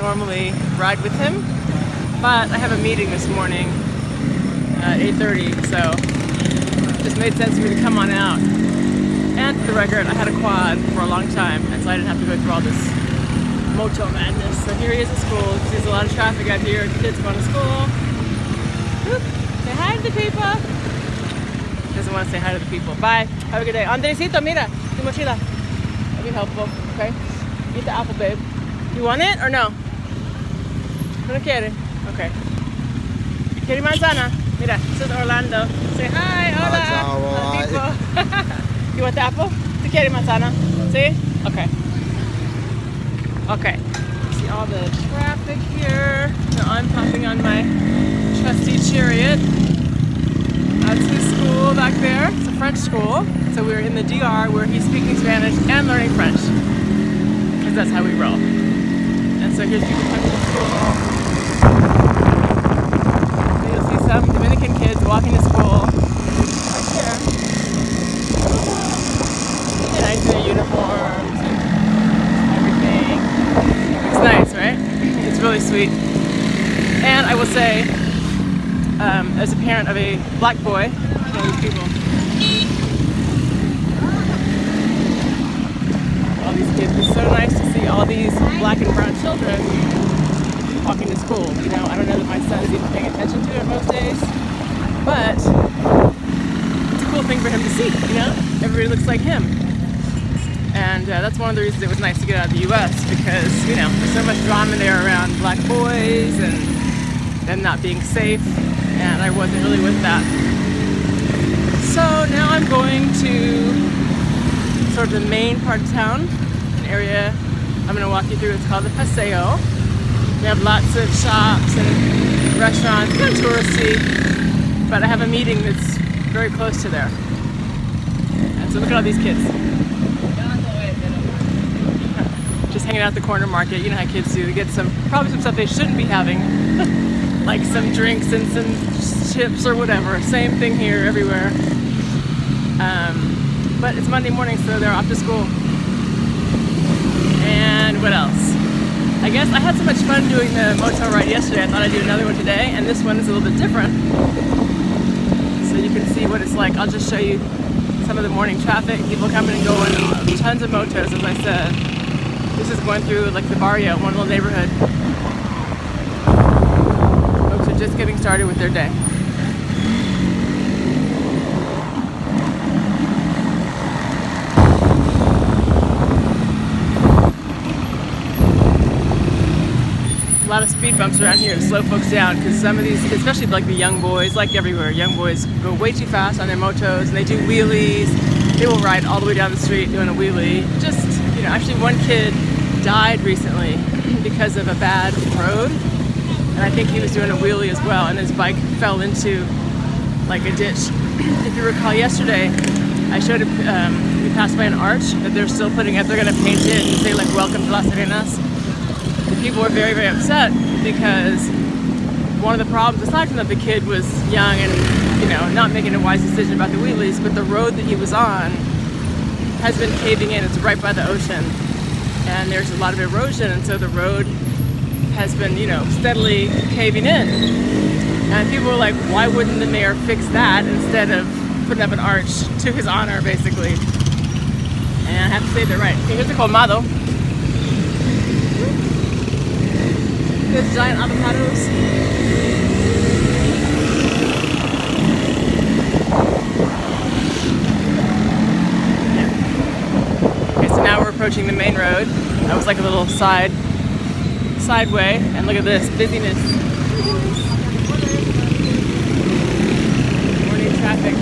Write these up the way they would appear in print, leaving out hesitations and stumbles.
normally ride with him, but I have a meeting this morning at 8:30, so it just made sense for me to come on out. And for the record, I had a quad for a long time, and so I didn't have to go through all this moto madness. So here he is at school. There's a lot of traffic out here. The kids going to school. Whoop. Say hi to the people. Doesn't want to say hi to the people. Bye. Have a good day. Andresito, mira, tu mochila. That'd be helpful. Okay. Eat the apple, babe. You want it or no? No quiere. Okay. Quiere manzana? Mira, this is Orlando. Say hi. Hola. People. You want the apple? Tu quiere manzana? See? Okay. Okay. See all the traffic here. Now I'm hopping on my trusty chariot. That's his school back there. It's a French school. So we're in the DR where he's speaking Spanish and learning French. Because that's how we roll. And so here's people coming to school. So you'll see some Dominican kids walking to school. Right here. Nice in their uniforms and everything. It's nice, right? It's really sweet. And I will say, as a parent of a black boy, one of these people, all these kids, it's so nice to see all these black and brown children walking to school. You know, I don't know that my son is even paying attention to it most days, but it's a cool thing for him to see, you know? Everybody looks like him. And that's one of the reasons it was nice to get out of the U.S. because, you know, there's so much drama there around black boys and them not being safe, and I wasn't really with that. So now I'm going to sort of the main part of town, an area I'm going to walk you through. It's called the Paseo. We have lots of shops and restaurants, kind of touristy, but I have a meeting that's very close to there. And so look at all these kids. Just hanging out at the corner market. You know how kids do. They get probably some stuff they shouldn't be having, like some drinks and some chips or whatever. Same thing here, everywhere. But it's Monday morning, so they're off to school. And what else? I guess I had so much fun doing the motel ride yesterday. I thought I'd do another one today, and this one is a little bit different. So you can see what it's like. I'll just show you some of the morning traffic. People coming and going. Tons of motos, as I said. This is going through like the barrio, one little neighborhood. Folks are just getting started with their day. A lot of speed bumps around here to slow folks down because some of these, especially like the young boys, like everywhere, young boys go way too fast on their motos and they do wheelies. They will ride all the way down the street doing a wheelie. Just, you know, actually one kid died recently because of a bad road, and I think he was doing a wheelie as well, and his bike fell into like a ditch. If you recall yesterday, I showed we passed by an arch that they're still putting up. They're going to paint it and say like "Welcome to Las Terrenas." The people were very, very upset because one of the problems, aside from that the kid was young and, you know, not making a wise decision about the wheelies, but the road that he was on has been caving in. It's right by the ocean, and there's a lot of erosion, and so the road has been, you know, steadily caving in. And people were like, why wouldn't the mayor fix that instead of putting up an arch to his honor, basically? And I have to say they're right. Okay, here's the colmado. There's giant avocados. Okay, so now we're approaching the main road. That was like a little sideway, and look at this busyness. Morning traffic.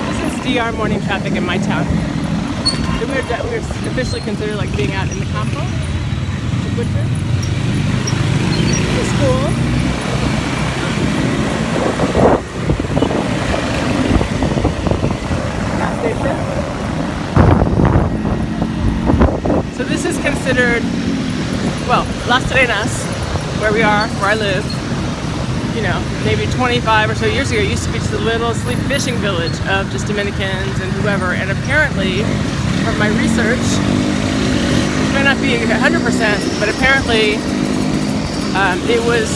This is DR morning traffic in my town. We're officially considered like being out in the campo, the butcher. The school. Gas station. So this is considered, well, Las Terrenas, where we are, where I live, you know, maybe 25 or so years ago, it used to be just a little sleep fishing village of just Dominicans and whoever, and apparently, from my research, it may not be 100%, but apparently It was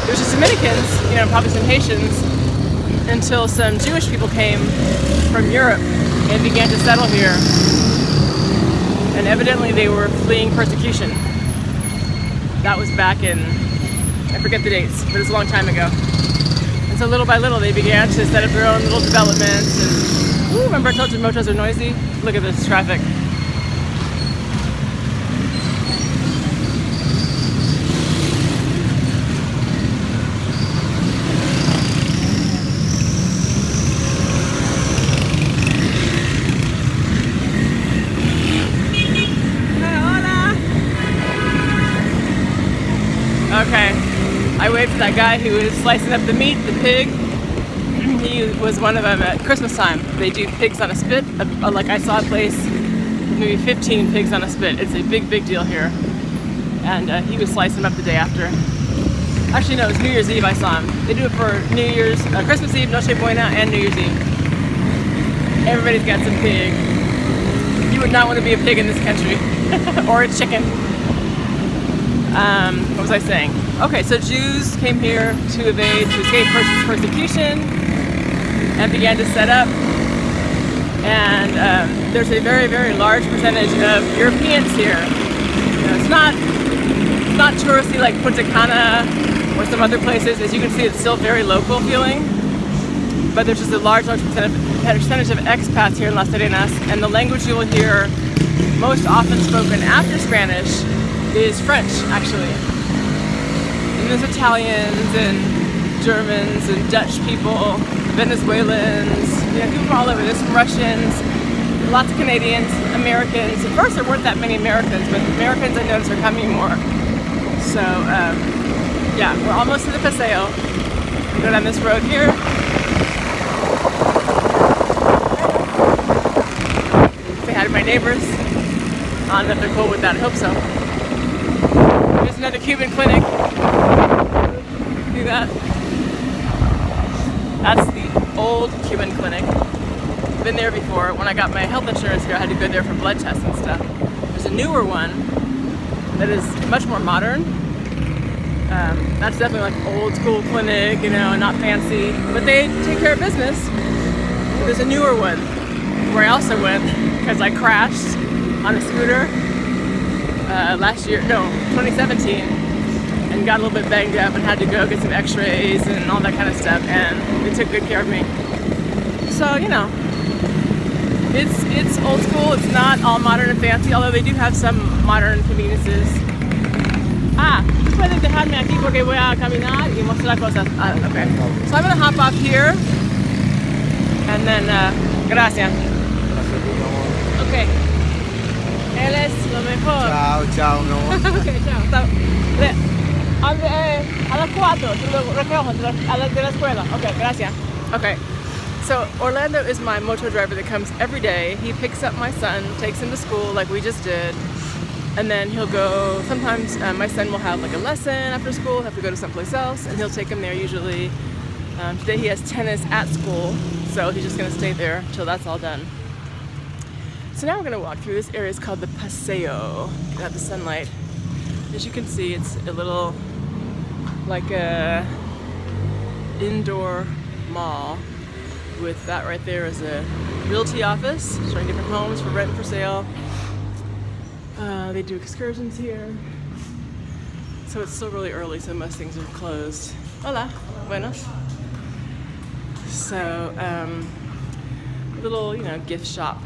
just Dominicans, you know, probably some Haitians, until some Jewish people came from Europe and began to settle here. And evidently they were fleeing persecution. That was back in, I forget the dates, but it was a long time ago. And so little by little they began to set up their own little developments. And ooh, remember I told you motors are noisy? Look at this traffic. Okay, I waved to that guy who was slicing up the meat, the pig. He was one of them at Christmas time. They do pigs on a spit. Like I saw a place with maybe 15 pigs on a spit. It's a big, big deal here. And he was slicing them up the day after. Actually, no, it was New Year's Eve I saw him. They do it for New Year's, Christmas Eve, Noche Buena, and New Year's Eve. Everybody's got some pig. You would not want to be a pig in this country. Or a chicken. What was I saying? Okay, so Jews came here to escape persecution and began to set up. And there's a very, very large percentage of Europeans here. You know, it's not touristy like Punta Cana or some other places. As you can see, it's still very local feeling. But there's just a large percentage of expats here in Las Terrenas, and the language you will hear most often spoken after Spanish is French, actually. And there's Italians and Germans and Dutch people, Venezuelans, you know, people from all over. There's some Russians, lots of Canadians, Americans. At first there weren't that many Americans, but Americans I noticed are coming more. So, yeah, we're almost to the Paseo. We go down this road here. Say hi to my neighbors. I don't know if they're cool with that, I hope so. There's another Cuban clinic. See that? That's the old Cuban clinic. Been there before. When I got my health insurance here, I had to go there for blood tests and stuff. There's a newer one that is much more modern. That's definitely like old school clinic, you know, not fancy, but they take care of business. There's a newer one where I also went because I crashed on a scooter last year, no, 2017, and got a little bit banged up and had to go get some x-rays and all that kind of stuff, and they took good care of me. So, you know, it's old school, it's not all modern and fancy, although they do have some modern conveniences. ¿Tú puedes dejarme aquí porque voy a caminar y mostrar cosas? Okay. So I'm gonna hop off here, and then, gracias. Okay. Él es lo mejor. Chao, chao, mi amor. Okay, chao. A las 4, te lo recojo de la escuela. Okay, gracias. Okay. So Orlando is my moto driver that comes every day. He picks up my son, takes him to school like we just did, and then he'll go, sometimes my son will have like a lesson after school, have to go to someplace else, and he'll take him there usually. Today he has tennis at school, so he's just gonna stay there till that's all done. So now we're gonna walk through this area. It's called the Paseo. Get out the sunlight. As you can see, it's a little, like a indoor mall. With that right there is a realty office, showing different homes for rent and for sale. They do excursions here. So it's still really early, so most things are closed. Hola, buenos. So, little, you know, gift shop.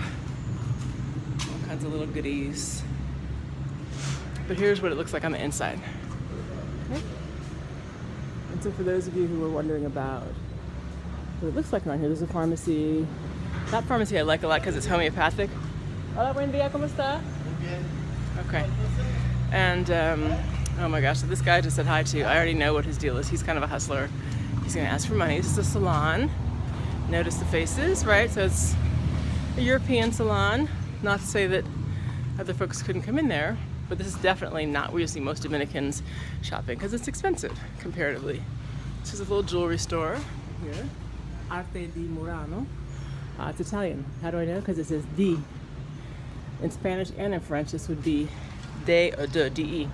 All kinds of little goodies. But here's what it looks like on the inside. Okay. And so for those of you who were wondering about what it looks like around here, there's a pharmacy. That pharmacy I like a lot because it's homeopathic. Hola, buen día, ¿cómo está? Okay. And, oh my gosh, so this guy I just said hi to, I already know what his deal is. He's kind of a hustler. He's gonna ask for money. This is a salon. Notice the faces, right? So it's a European salon. Not to say that other folks couldn't come in there, but this is definitely not where you see most Dominicans shopping because it's expensive comparatively. This is a little jewelry store here. Arte di Murano. It's Italian. How do I know? Because it says di. In Spanish and in French, this would be de or de, de.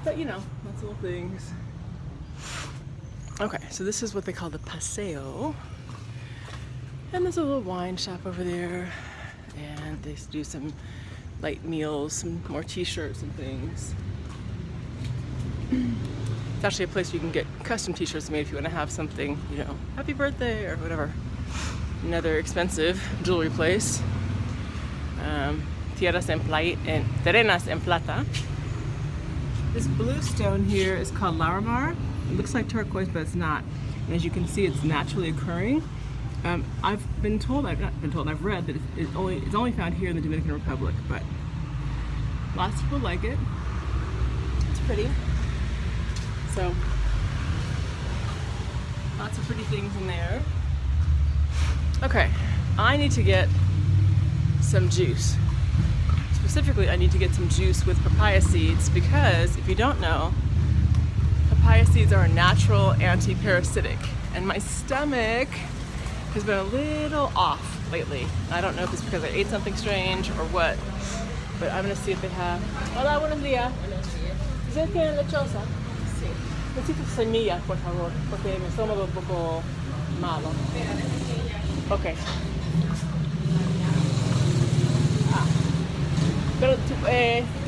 But you know, lots of little things. Okay, so this is what they call the paseo. And there's a little wine shop over there. And they do some light meals, some more t-shirts and things. It's actually a place where you can get custom t-shirts made if you want to have something, you know, happy birthday or whatever. Another expensive jewelry place. Terrenas en Plata. This blue stone here is called Larimar. It looks like turquoise, but it's not. And as you can see, it's naturally occurring. I've read that it's only found here in the Dominican Republic, but lots of people like it. It's pretty. So, lots of pretty things in there. Okay, I need to get some juice. Specifically, I need to get some juice with papaya seeds because, if you don't know, papaya seeds are a natural anti-parasitic, and my stomach has been a little off lately. I don't know if it's because I ate something strange or what, but I'm gonna see if they have. Hola, buenos días. ¿Ustedes tienen lechosa? Sí. Necesito semillas, por favor, porque mi estómago es un poco malo. Okay. Pero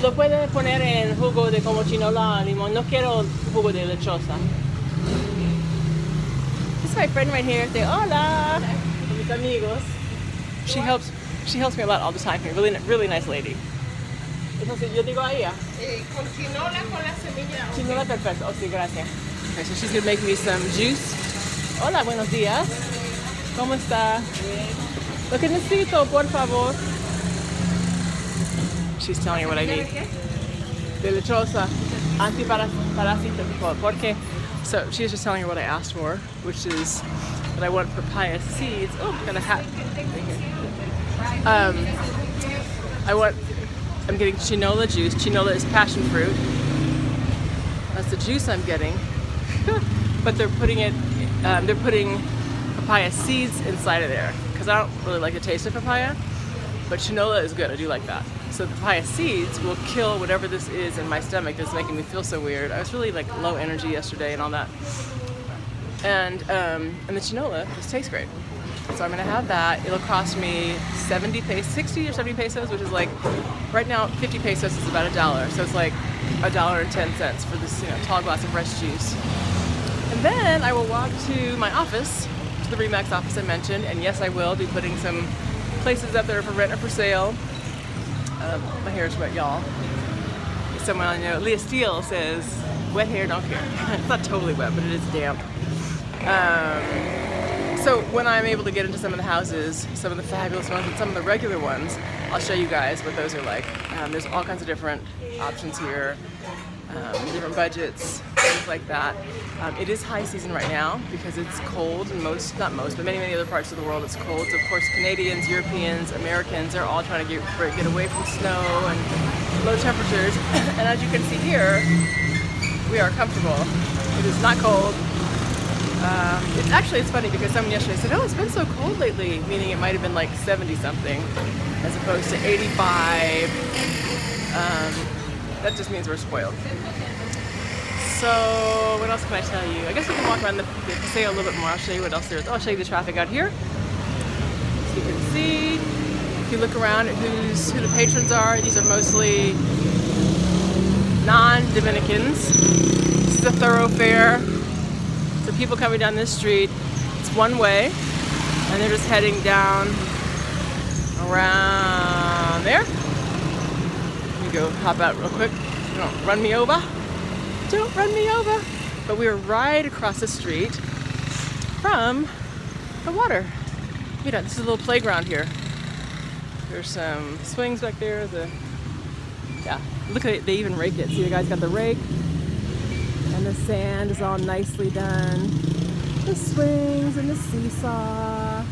lo puedes poner en jugo de como chinola, limón. No quiero jugo de lechosa. This is my friend right here. Say hola. Mis amigos. She helps me a lot all the time here. Really nice lady. Entonces yo digo a ella. Con chinola con la semilla. Chinola perfecto. Oh sí, gracias. Okay, so she's gonna make me some juice. Hola, buenos días. ¿Cómo está? Lo que necesito, por favor. She's telling her what I need. De lechosa, antiparasita, porque. So she's just telling her what I asked for, which is that I want papaya seeds. Oh, got a hat. I'm getting chinola juice. Chinola is passion fruit. That's the juice I'm getting. But they're putting papaya seeds inside of there because I don't really like the taste of papaya. But chinola is good. I do like that. So the papaya seeds will kill whatever this is in my stomach that's making me feel so weird. I was really like low energy yesterday and all that. And the chinola just tastes great. So I'm gonna have that. It'll cost me 60 or 70 pesos, which is like, right now 50 pesos is about $1. So it's like $1.10 for this tall glass of fresh juice. And then I will walk to my office, to the Remax office I mentioned, and yes, I will be putting some places up there for rent or for sale. My hair is wet, y'all. Someone I know, Leah Steele says, wet hair, don't care. It's not totally wet, but it is damp. So when I'm able to get into some of the houses, some of the fabulous ones and some of the regular ones, I'll show you guys what those are like. There's all kinds of different options here, different budgets, things like that. It is high season right now because it's cold in many other parts of the world it's cold. So of course Canadians, Europeans, Americans are all trying to get away from snow and low temperatures. And as you can see here, we are comfortable. It is not cold. It's funny because someone yesterday said, oh, it's been so cold lately, meaning it might have been like 70 something as opposed to 85. That just means we're spoiled. So what else can I tell you? I guess we can walk around the paseo a little bit more. I'll show you what else there is. I'll show you the traffic out here. So you can see, if you look around at who the patrons are, these are mostly non-Dominicans. This is a thoroughfare. So people coming down this street, it's one way, and they're just heading down around there. Let me go hop out real quick. Don't run me over. Don't run me over. But we are right across the street from the water. Mira, this is a little playground here. There's some swings back there. Look at it, they even rake it. See, the guy's got the rake. And the sand is all nicely done. The swings and the seesaw.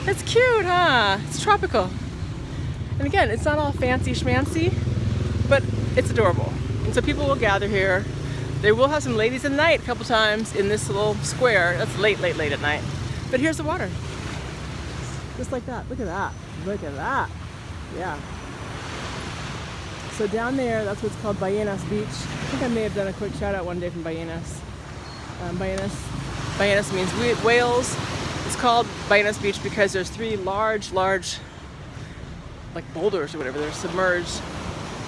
It's cute, huh? It's tropical. And again, it's not all fancy schmancy, but it's adorable. And so people will gather here. They will have some ladies at night a couple times in this little square. That's late at night. But here's the water. Just like that. Look at that. Look at that. Yeah. So down there, that's what's called Ballenas Beach. I think I may have done a quick shout out one day from Ballenas. Ballenas means whales. It's called Ballenas Beach because there's 3 large, like boulders or whatever. They're submerged.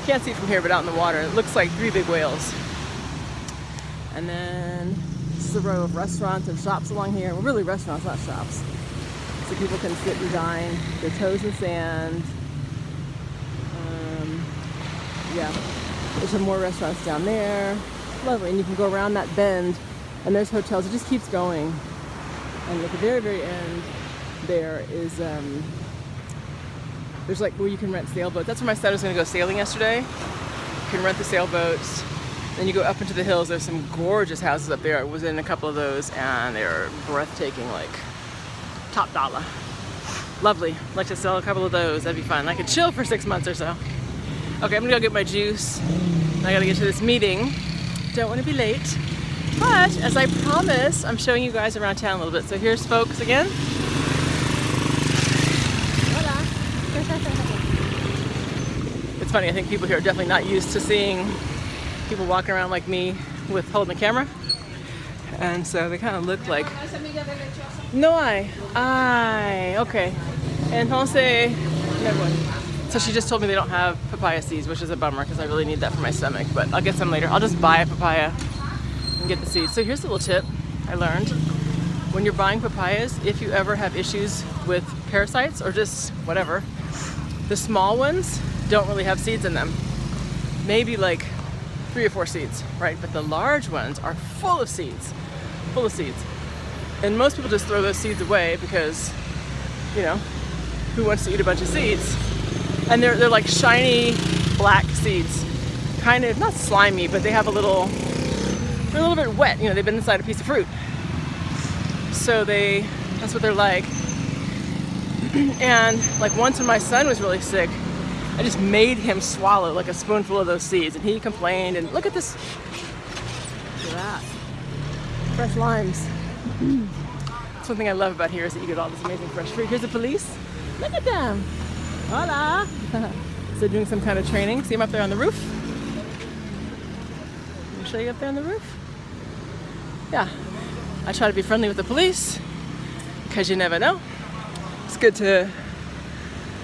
You can't see it from here, but out in the water, it looks like 3 big whales. And then this is a row of restaurants and shops along here. Well, really restaurants, not shops. So people can sit and dine, their toes in the sand. Yeah, there's some more restaurants down there. Lovely, and you can go around that bend, and there's hotels. It just keeps going. And at the very, very end, there is there's like where you can rent sailboats. That's where my son was going to go sailing yesterday. You can rent the sailboats. Then you go up into the hills. There's some gorgeous houses up there. I was in a couple of those, and they're breathtaking, like top dollar. Lovely. I'd like to sell a couple of those. That'd be fun. I could chill for 6 months or so. Okay, I'm gonna go get my juice. I gotta get to this meeting. Don't want to be late. But as I promised, I'm showing you guys around town a little bit. So here's folks again. Hola. It's funny, I think people here are definitely not used to seeing people walking around like me with holding the camera. And so they kind of look like... No hay. Okay. Entonces, no one. So she just told me they don't have papaya seeds, which is a bummer because I really need that for my stomach, but I'll get some later. I'll just buy a papaya and get the seeds. So here's a little tip I learned. When you're buying papayas, if you ever have issues with parasites or just whatever, the small ones don't really have seeds in them. Maybe like 3 or 4 seeds, right? But the large ones are full of seeds. And most people just throw those seeds away because, you know, who wants to eat a bunch of seeds? And they're like shiny black seeds, kind of not slimy, but they have they're a little bit wet. You know, they've been inside a piece of fruit. So that's what they're like. And like once when my son was really sick, I just made him swallow like a spoonful of those seeds, and he complained. And look at this. Look at that. Fresh limes. That's one thing I love about here is that you get all this amazing fresh fruit. Here's the police. Look at them. Hola! So doing some kind of training. See them up there on the roof? Let me show you up there on the roof. Yeah. I try to be friendly with the police because you never know. It's good to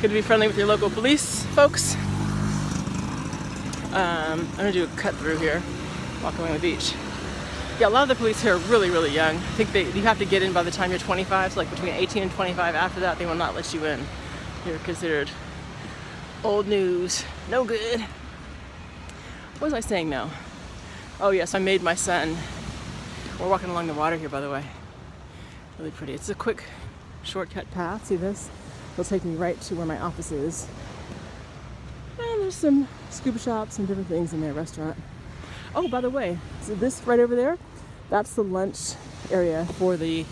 be friendly with your local police folks. I'm gonna do a cut through here, walk along the beach. Yeah, a lot of the police here are really, really young. I think you have to get in by the time you're 25, so like between 18 and 25. After that, they will not let you in. You're considered old news, no good. What was I saying now? Oh yes, I made my son. We're walking along the water here, by the way. Really pretty. It's a quick shortcut path. See this? It'll take me right to where my office is. And there's some scuba shops and different things in their restaurant. Oh, by the way, so this right over there, that's the lunch area for the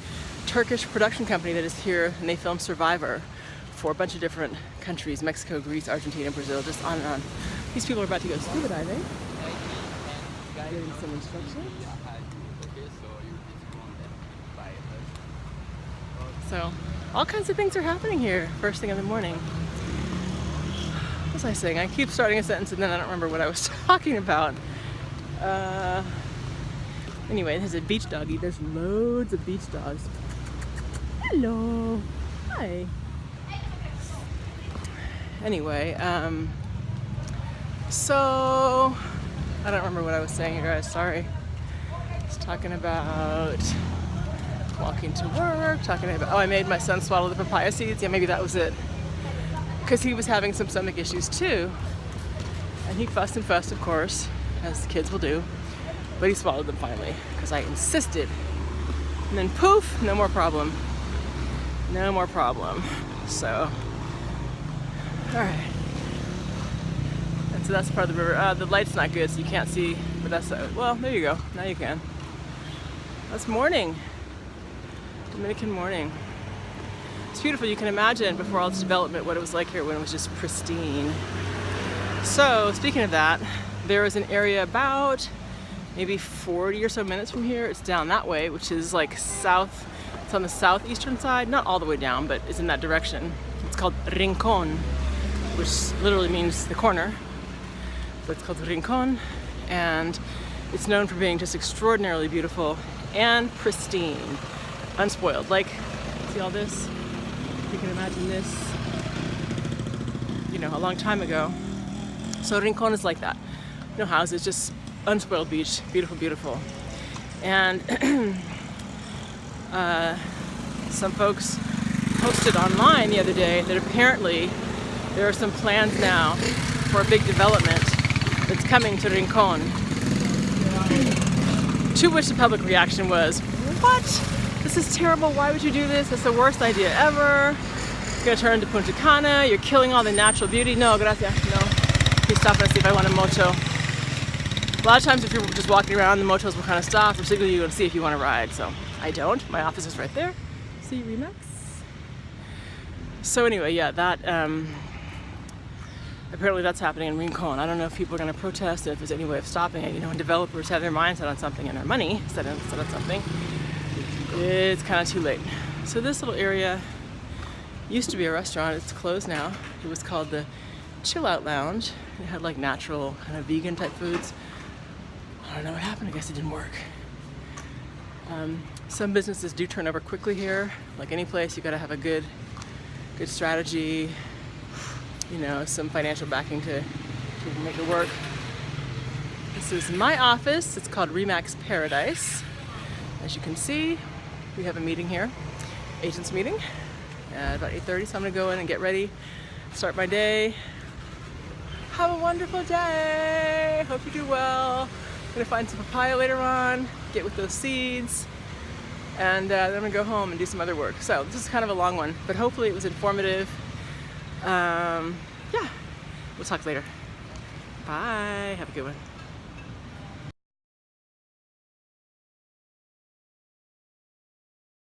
Turkish production company that is here, and they film Survivor for a bunch of different countries: Mexico, Greece, Argentina, Brazil, just on and on. These people are about to go scuba diving. Getting some instruction. So, all kinds of things are happening here first thing in the morning. What was I saying? I keep starting a sentence and then I don't remember what I was talking about. Anyway, there's a beach doggy. There's loads of beach dogs. Hello. Hi. Anyway, so I don't remember what I was saying, you guys. Sorry. I was talking about walking to work, I made my son swallow the papaya seeds. Yeah, maybe that was it. Because he was having some stomach issues too. And he fussed and fussed, of course, as kids will do. But he swallowed them finally, because I insisted. And then poof, no more problem. No more problem. So, alright. And so that's part of the river. The light's not good, so you can't see, but that's, well, there you go. Now you can. That's morning. Dominican morning. It's beautiful. You can imagine before all this development what it was like here when it was just pristine. So, speaking of that, there is an area about maybe 40 or so minutes from here. It's down that way, which is like south. It's on the southeastern side, not all the way down, but it's in that direction. It's called Rincon, which literally means the corner. but it's called Rincon, and it's known for being just extraordinarily beautiful and pristine, unspoiled. Like, see all this? You can imagine this, you know, a long time ago. So Rincon is like that. No houses, just unspoiled beach, beautiful, beautiful. And some folks posted online the other day that apparently there are some plans now for a big development that's coming to Rincon. To which the public reaction was, what? This is terrible, why would you do this? It's the worst idea ever. It's gonna turn into Punta Cana, you're killing all the natural beauty. No, gracias, no. Please stop and see if I want a moto. A lot of times if you're just walking around, the motels will kind of stop or signal you to see if you want to ride. So I don't, my office is right there. See Remax? So anyway, yeah, that, apparently that's happening in Rincon. I don't know if people are going to protest and if there's any way of stopping it. You know, when developers have their mind set on something and their money set on something, it's kind of too late. So this little area used to be a restaurant. It's closed now. It was called the Chill Out Lounge. It had like natural kind of vegan type foods. I don't know what happened. I guess it didn't work. Some businesses do turn over quickly here. Like any place, you got to have a good strategy, you know, some financial backing to make it work. This is my office. It's called Remax Paradise. As you can see, we have a meeting here, agents meeting, at about 8:30. So I'm gonna go in and get ready, start my day. Have a wonderful day. Hope you do well. I'm gonna find some papaya later on, get with those seeds, and then I'm gonna go home and do some other work. So this is kind of a long one, but hopefully it was informative. Yeah, we'll talk later. Bye, have a good one.